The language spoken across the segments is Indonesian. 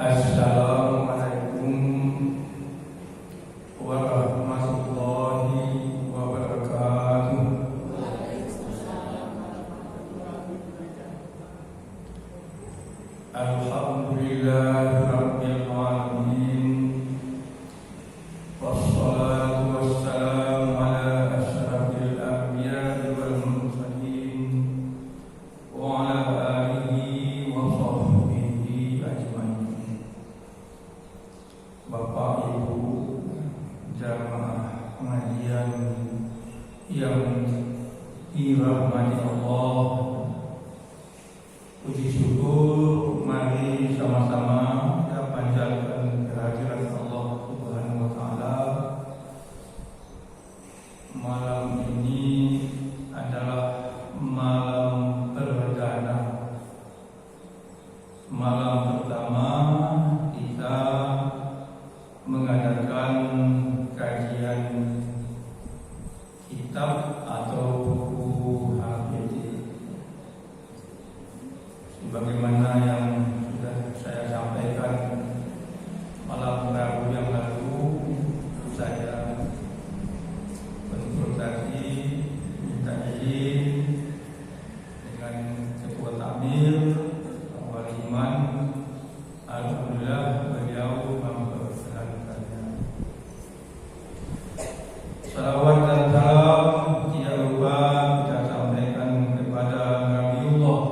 Assalamualaikum warahmatullahi wabarakatuh. Alhamdulillahirabbil alamin. Wassalatu wassalamu ala asyrafil anbiya'i wal mursalin wa ala alihi wa sahbihi ajmain. Bapak Ibu jamaah pengajian yang dirahmati Allah, puji syukur mari sama-sama kita panjatkan kehadiran Allah Subhanahu wa taala. Malam ini adalah malam perdana, malam pertama kita mengadakan kajian kitab atau buku HPD. Sebagaimana yang sudah saya sampaikan malam Rabu yang lalu, saya konsultasi minta izin dengan Ketua Takmir Wali Iman. Alhamdulillah beliau memperkenankannya. Salawat dan salam tidak lupa kita sampaikan kepada Nabiullah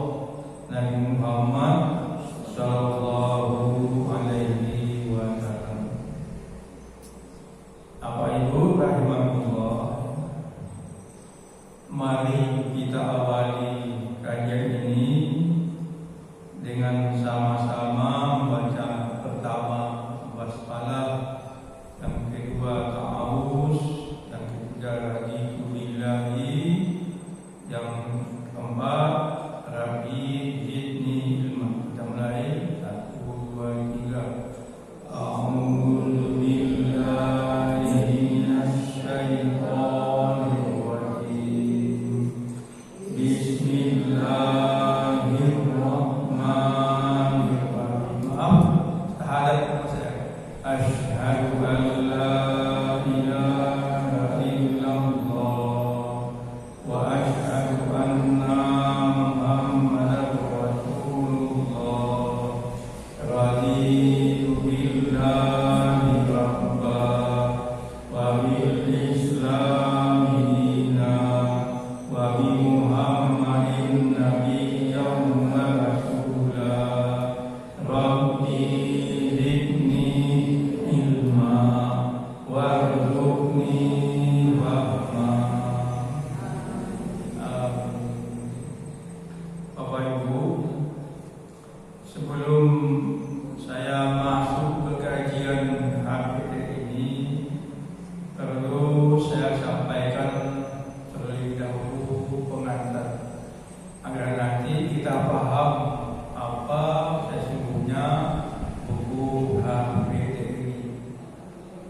Nabi Muhammad sallallahu alaihi wasallam. Apa itu rahimahullah? Mari kita awali kajian ini dengan sama-sama membaca pertama basmalah, yang kedua ta'awuz, yang ketiga raditu billahi, yang keempat Rabbi zidni ilma. Kita mulai 1, 2, 3. A'udzu billahi minasy syaithanir rajim. Bismillahirrahmanirrahim. Tahadat saya. Asyhadu an la ilaha illallah wa asyhadu anna Muhammadar Rasulullah. Raditu billahi rabba wa bil islami dina wa bi Muhammadin nabiyyan wa rasula. Rabbi zidni ilma warzuqni rahma. Bapak Ibu, sebelum saya masuk ke kajian HPD ini, perlu saya sampaikan terlebih dahulu pengantar agar nanti kita paham apa sesungguhnya buku HPD ini.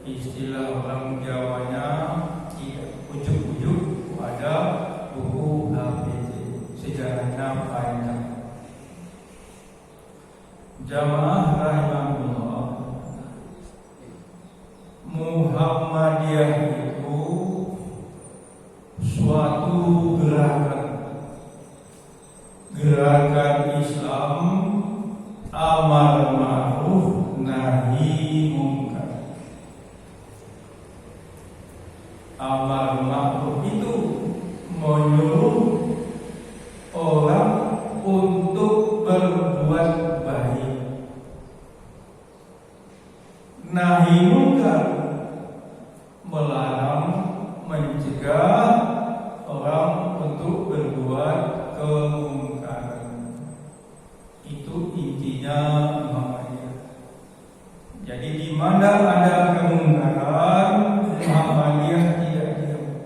Istilah orang Jawanya ujuk-ujuk ada buku HPD, sejarahnya panjang. Jamaah rahimahullah, Muhammadiyah itu suatu gerakan Islam amar ma'ruf nahi munkar. Amar ma'ruf itu menyuruh orang untuk berbuat baik. Nahi munkar melarang, mencegah orang untuk berbuat kemungkaran. Itu intinya Muhammadiyah. Jadi di mana ada kemungkaran, Muhammadiyah tidak diam.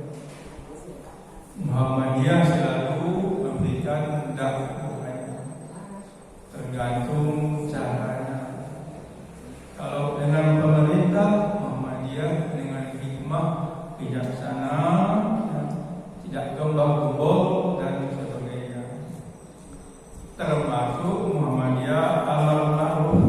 Muhammadiyah selalu memberikan dakwah, tergantung caranya. Kalau dengan pemerintah, Muhammadiyah dengan hikmah bijaksana, tidak gembok-gembok dan sebagainya. Termasuk Muhammadiyah amar ma'ruf,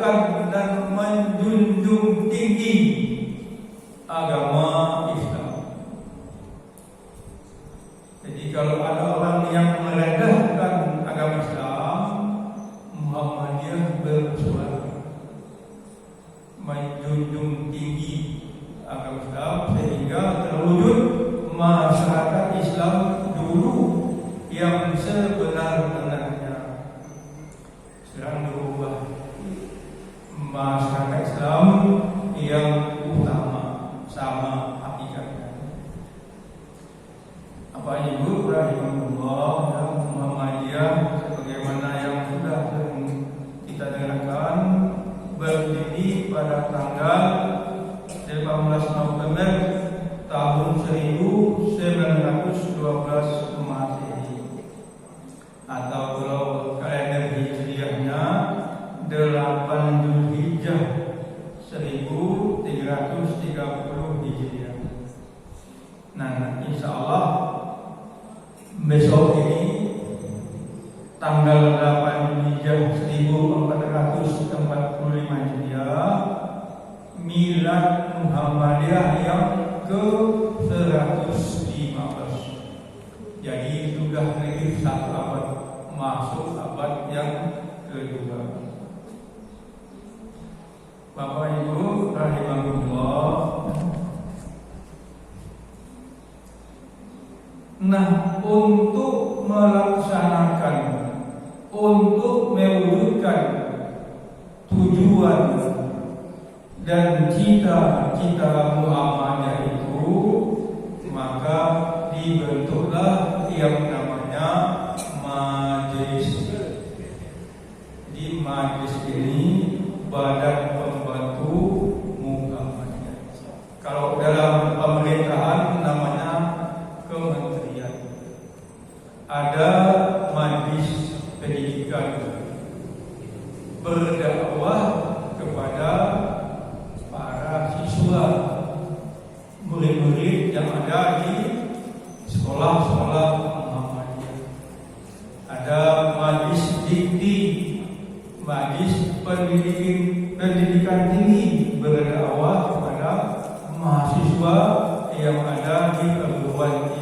mendahulukan dan menjunjung tinggi agama Islam. Jadi kalau ada orang yang merendahkan agama Islam, Muhammadiyah bersuara menjunjung tinggi agama Islam sehingga terwujud masyarakat Islam dulu yang sebenar-benarnya. Sekarang berubah masyarakat Islam yang utama sama hakikatnya. Apa Ibu rahimahullah dan Muhammadiyah sebagaimana yang sudah kita dengarkan berdiri pada tanggal 18 November tahun 1912 Masehi, atau kalau kalender Hijriahnya 8 Zulhijjah 1330 Hijriah. Nah, insya Allah besok ini tanggal 8 Zulhijjah 1445 Hijriah, milad Muhammadiyah yang ke-115. Jadi sudah lebih satu abad, masuk abad yang kedua. Bapak Ibu rahimahullah. Nah, untuk melaksanakan, untuk mewujudkan tujuan dan cita-cita Muhammadiyah itu, maka dibentuklah yang namanya majelis. Di majelis ini badan pembantu Muhammadiyah. Kalau dalam pemerintahan namanya kementerian. Ada majelis pendidikan, berdakwah kepada para siswa, murid-murid yang ada di sekolah-sekolah Muhammadiyah. Ada majelis dikti, majelis pendidikan tinggi, berdakwah kepada mahasiswa yang ada di perguruan tinggi.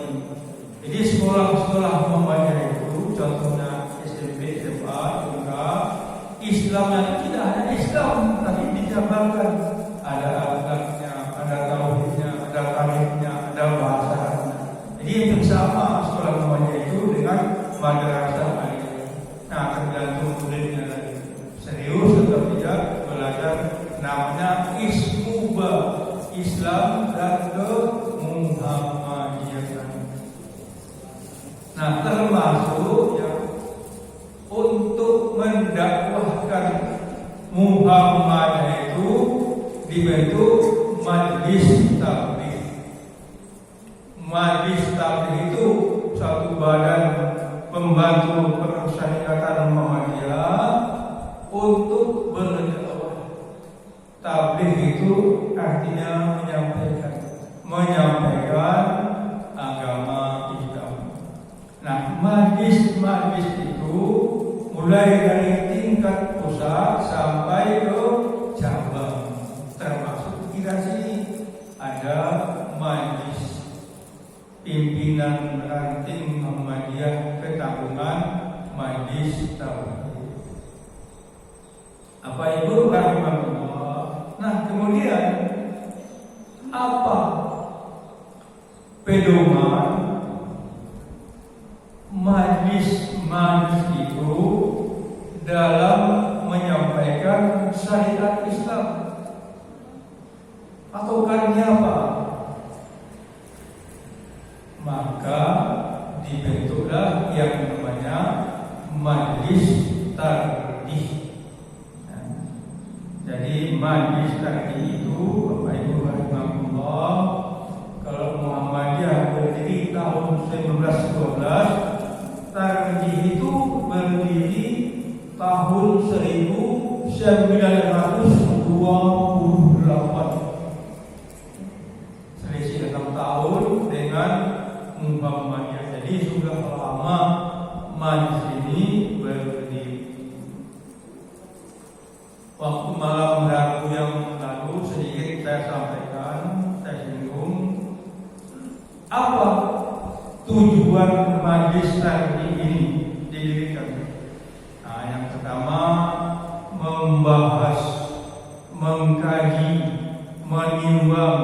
Jadi sekolah-sekolah Muhammadiyah itu contohnya SMP, SMA, juga Islam yang tidak hanya Islam, tapi dijabarkan. Ada akhlaknya, ada tauhidnya, ada kalimnya, ada bahasanya. Jadi yang sama sekolah Muhammadiyah itu dengan madrasah aliyah. Nah, tergantung muridnya lagi serius atau tidak belajar. Namanya ismuba, Islam dan kemuhammadiyahan. Nah, termasuk ya untuk mendakwahkan Muhammadiyah itu dibentuk majelis tabligh. Majelis tabligh itu satu badan pembantu persyarikatan Muhammadiyah untuk berdakwah. Tabligh itu artinya menyampaikan agama Islam. Nah, majelis itu mulai dari tingkat pusat sampai ke cabang, termasuk kita sini ada majelis pimpinan ranting Muhammadiyah Ketanggungan, majelis tabligh. Apa Ibu rahimahullah? Nah, kemudian apa pedoman majelis itu dalam menyampaikan syariat Islam? Atau karena apa? Maka dibentuklah yang namanya majelis tardih. Jadi majelis tardih itu, Bapak Ibu rahimahullah, kalau Muhammadiyah berdiri tahun 1912, tardih itu berdiri tahun 1928. Selisih 6 tahun dengan Muhammadiyah. Jadi sudah lama majelis ini berdiri. Waktu malam Rabu yang lalu sedikit saya sampaikan, saya singgung apa tujuan majelis taklim ini didirikan. Nah, yang pertama membahas, mengkaji, menimbang,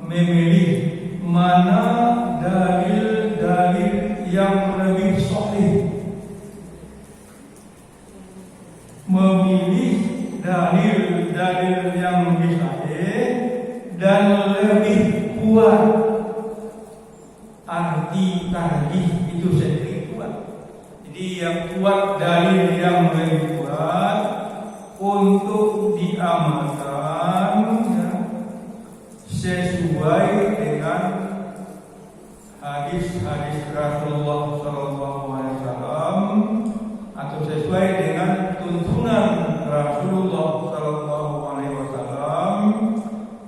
memilih mana dalil-dalil yang lebih sahih, memilih dalil-dalil yang lebih sahih dan lebih kuat. Arti tarjih itu sendiri kuat. Jadi yang kuat, dalil yang lebih kuat untuk diamalkan ya, sesuai dengan hadis-hadis Rasulullah SAW atau sesuai dengan tuntunan Rasulullah SAW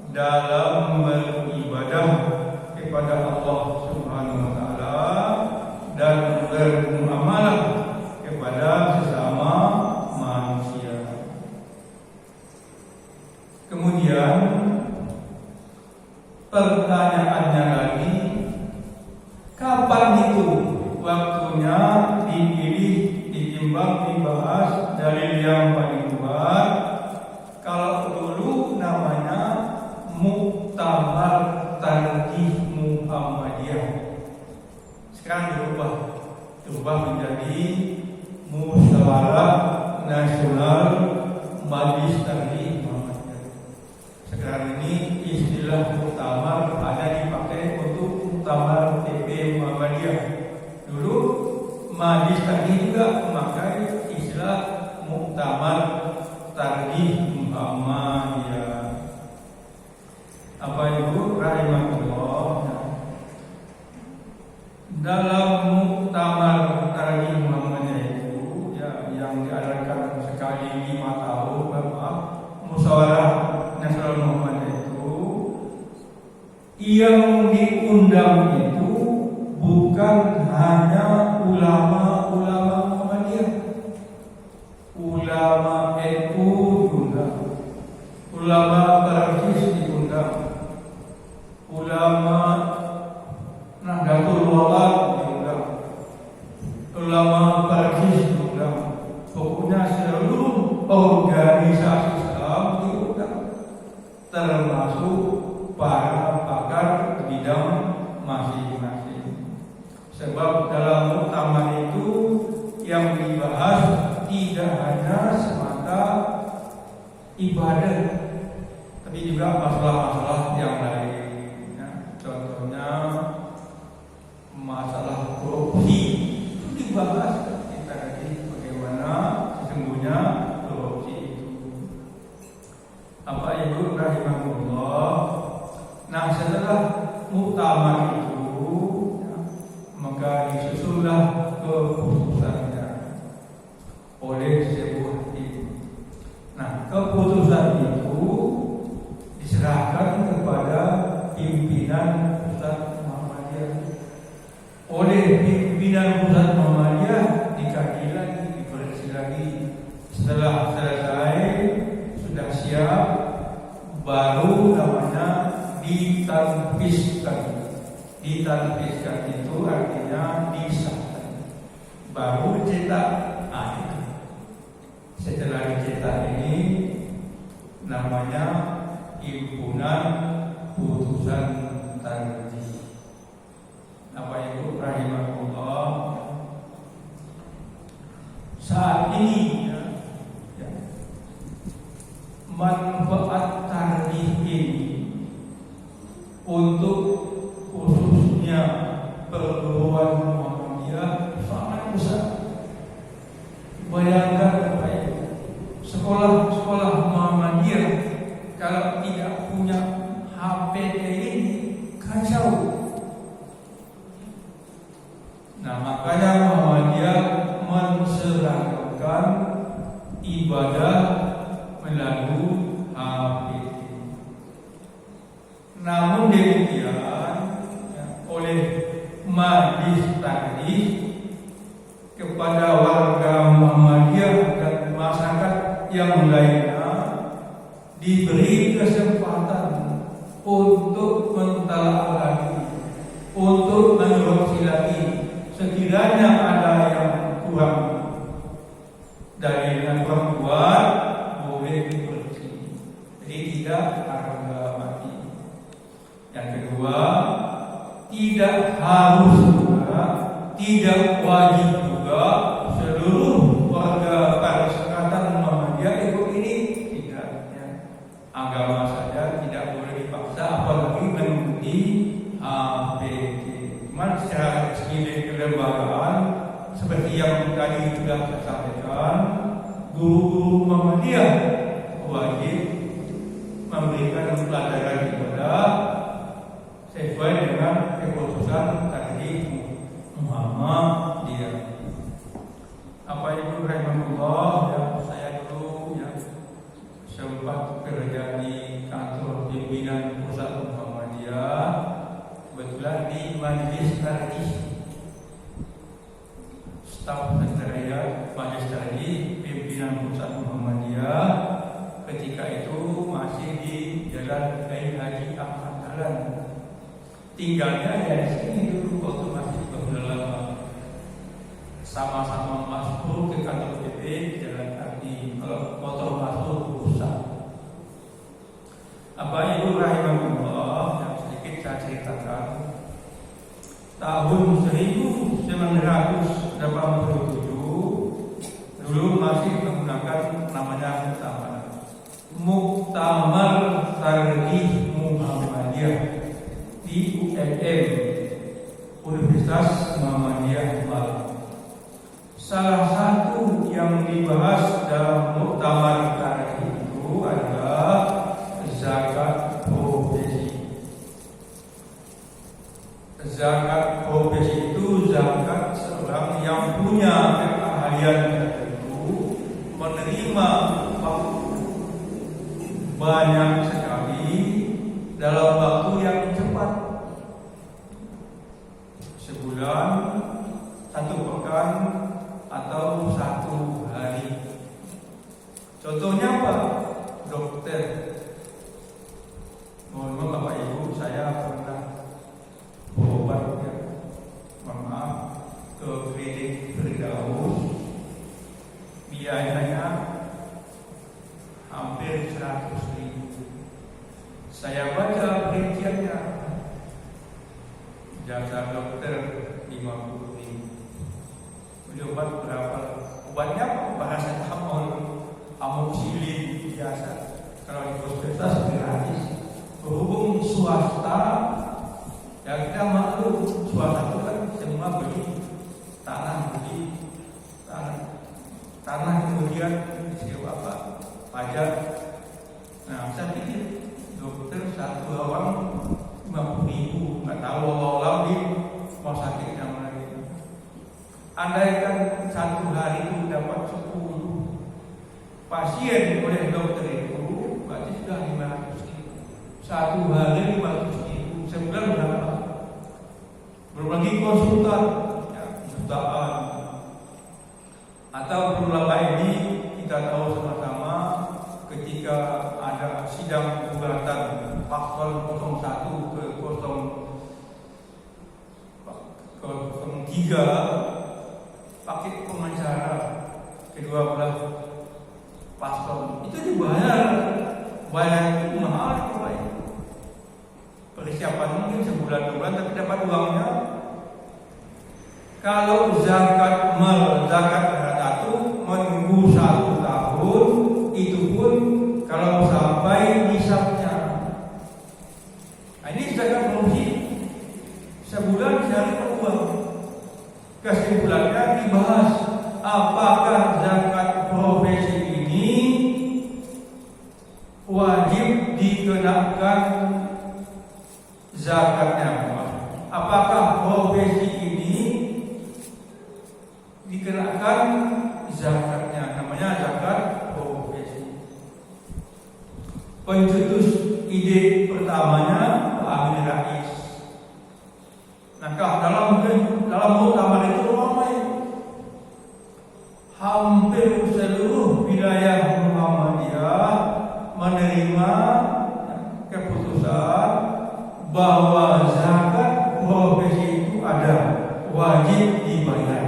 dalam beribadah kepada Allah Subhanahu wa taala dan bermuamalah kepada sesama manusia. Kemudian pertanyaannya lagi, kapan itu waktunya dipilih, ditimbang, dibahas dalil yang paling kuat? Kalau dulu namanya Muktamar Tarjih Muhammadiyah, sekarang berubah menjadi Musyawarah Nasional Majelis Tarjih Muhammadiyah. Sekarang ini istilah muktamar hanya dipakai untuk Muktamar TP Muhammadiyah. Dulu Majelis Tarjih juga memakai istilah Muktamar Tarjih Muhammadiyah. Apa itu rahimahullah? Dalam Muktamar Tarjih Muhammadiyah itu ya, yang diadakan sekali 5 tahun, Musyawarah Nasional Muhammadiyah itu, yang diundang itu bukan hanya ulama-ulama Muhammadiyah, ulama NU diundang, ulama Barakis diundang, ulama Nahdlatul Ulama diundang, ulama Barakis diundang, pokoknya seluruh organisasi Islam diundang, termasuk para pakar bidang masing-masing. Sebab dalam muktamar itu yang dibahas tidak hanya semata ibadah, tapi juga masalah-masalah yang lain. Ya, contohnya masalah korupsi itu dibahas, kita kaji bagaimana sesungguhnya korupsi itu. Apa itu rahimahullah? Nah, setelah muktamar itu ya, maka disusunlah keputusannya oleh sebuah tim. Nah, keputusan itu diserahkan kepada pimpinan pusat Muhammadiyah. Oleh pimpinan pusat Muhammadiyah dikaji lagi, dikoreksi lagi. Setelah selesai, sudah siap, baru namanya ditanfiskan. Ditanfiskan itu artinya disahkan, baru dicetak. Setelah dicetak ini namanya himpunan putusan tarjih. Apa itu rahimahullah? Saat ini ya, manfaat tarjih ini untuk khususnya perguruan Muhammadiyah sangat besar. Bayangkan apa itu, sekolah-sekolah Muhammadiyah kalau tidak punya HPD ini kacau. Nah, makanya Muhammadiyah menseragamkan ibadah melalui HPD. Namun demikian, diberi kesempatan untuk mentalaah lagi, untuk mengoreksi lagi. Sekiranya ada yang kurang dari dengan perempuan, boleh dikoreksi. Jadi tidak harga mati. Yang kedua, tidak harus juga, tidak wajib juga seluruh warga Perserikatan Muhammadiyah ikut ini. Tidak, ya. Agama saja tidak boleh dipaksa, apalagi mengikuti ABG. Cuma secara resmi kelembagaan seperti yang tadi sudah saya sampaikan, guru-guru Muhammadiyah wajib memberikan pelajaran ibadah sesuai dengan keputusan tadi Muhammadiyah. Apa itu rahimahullah, ya, saya dulu ya sempat kerja di kantor pimpinan pusat Muhammadiyah, kebetulan di Majelis Tarjih, staf sekretariat Majelis Tarjih pimpinan pusat Muhammadiyah. Ketika itu masih di Jalan Kiai Haji Ahmad Dahlan. Tinggalnya ya di sini dulu waktu masih beberapa. Sama-sama masuk ke kantor PP di Jalan Kaki. Kalau motor masuk rusak. Apa Ibu rahimahullah yang sedikit saya ceritakan. Tahun 1987 dulu masih menggunakan namanya Muktamar Tarjih Muhammadiyah di UMM, Universitas Muhammadiyah Malang. Salah satu yang dibahas dalam Muktamar Tarjih itu adalah zakat profesi. Zakat profesi itu zakat seorang yang punya keahlian tertentu menerima banyak sekali dalam waktu yang cepat, sebulan, 1 pekan, atau 1 hari. Contohnya apa? Dokter. Mohon maaf Bapak Ibu, saya pernah berobat ya, maaf, ke klinik Firdaus. Biayanya hampir 100.000. Saya baca perinciannya, jasa dokter 50.000. Beli obat berapa? Obatnya bahasa amoxicillin biasa. Kalau di puskesmas gratis. Berhubung swasta, ya kita maklum swasta itu kan semua beli tanah kemudian disewa apa? Pajak. Nah, saya pikir dokter satu orang 50.000, nggak tahu Allah di rumah sakit yang lain. Andaikan 1 hari itu dapat 10 pasien oleh dokter itu, berarti sudah 500.000. 1 hari 500.000, sebulan berapa? Belum lagi konsultan, ya, jutaan. Atau belum lagi ini kita tahu sama-sama ketika ada sidang gugatan paslon 01 ke 03 pakai pengacara kedua belah paslon itu dibayar itu mahal ya. Persiapan mungkin sebulan 2 bulan tapi dapat uangnya. Kalau zakat itu menunggu 1 tahun, itu pun kalau sampai nisabnya. Nah, ini zakat profesi sebulan sehari per uang. Kesimpulannya dibahas apakah zakat profesi ini wajib dikenakan zakatnya. Apakah profesi ini dikenakan zakatnya, namanya zakat profesi. Pencetus ide pertamanya Pak Amin Rais. Maka dalam muktamar itu ramai, hampir seluruh wilayah Muhammadiyah menerima menerima keputusan bahwa zakat profesi itu ada, wajib dibayar.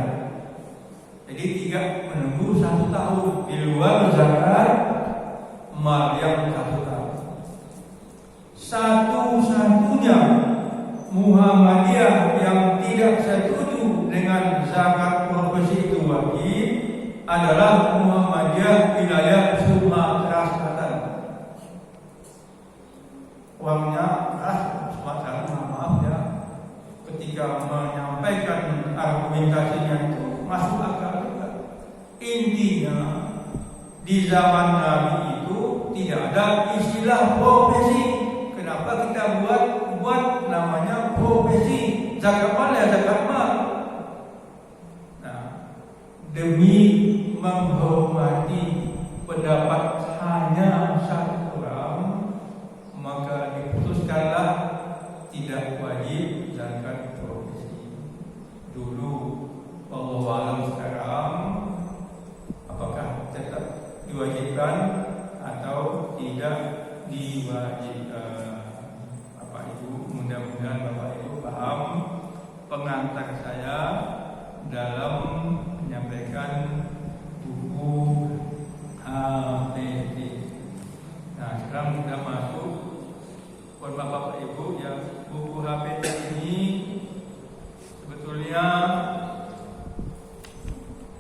Jadi tidak menunggu 1 tahun di luar zakat mal yang 1 tahun. Satu-satunya Muhammadiyah yang tidak setuju dengan zakat profesi itu wajib adalah Muhammadiyah wilayah Sumatera Selatan. Uangnya Sumatera, maaf ya, ketika menyampaikan argumentasinya itu masuk akal juga. Intinya di zaman Nabi itu tidak ada istilah profesi. Kenapa kita buat namanya profesi? Zakat mal ya zakat mal. Nah, demi menghormati pendapat hanya satu orang, maka diputuskanlah tidak wajib zakat profesi. Dulu wallahu a'lam, sekarang apakah tetap diwajibkan atau tidak diwajibkan? Bapak Ibu, mudah-mudahan Bapak Ibu paham pengantar saya dalam menyampaikan buku HPT. Nah, sekarang kita masuk buat Bapak Ibu ya, buku HPT ini sebetulnya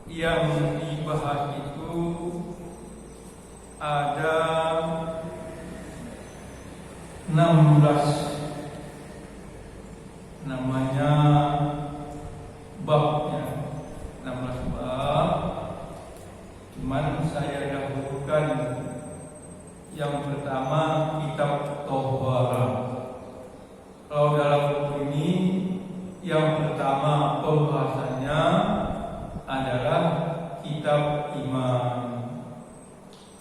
yang dibahas itu ada 16 namanya babnya, 16 bab. Cuman saya dahulukan yang pertama kitab Tohara. Kalau dalam buku ini yang pertama pembahasannya adalah kitab iman,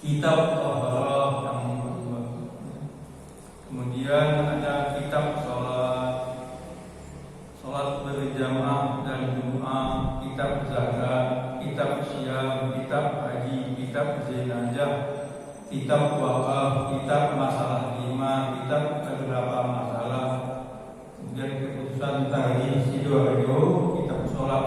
kitab Tohara yang kedua. Kemudian ada kitab sholat berjamaah dan Jumat, kitab zakat, kitab siam, kitab haji, kitab jenazah, kitab wakaf, kitab masalah 5, kitab beberapa masalah, kemudian keputusan tadi Sidoarjo, kitab sholat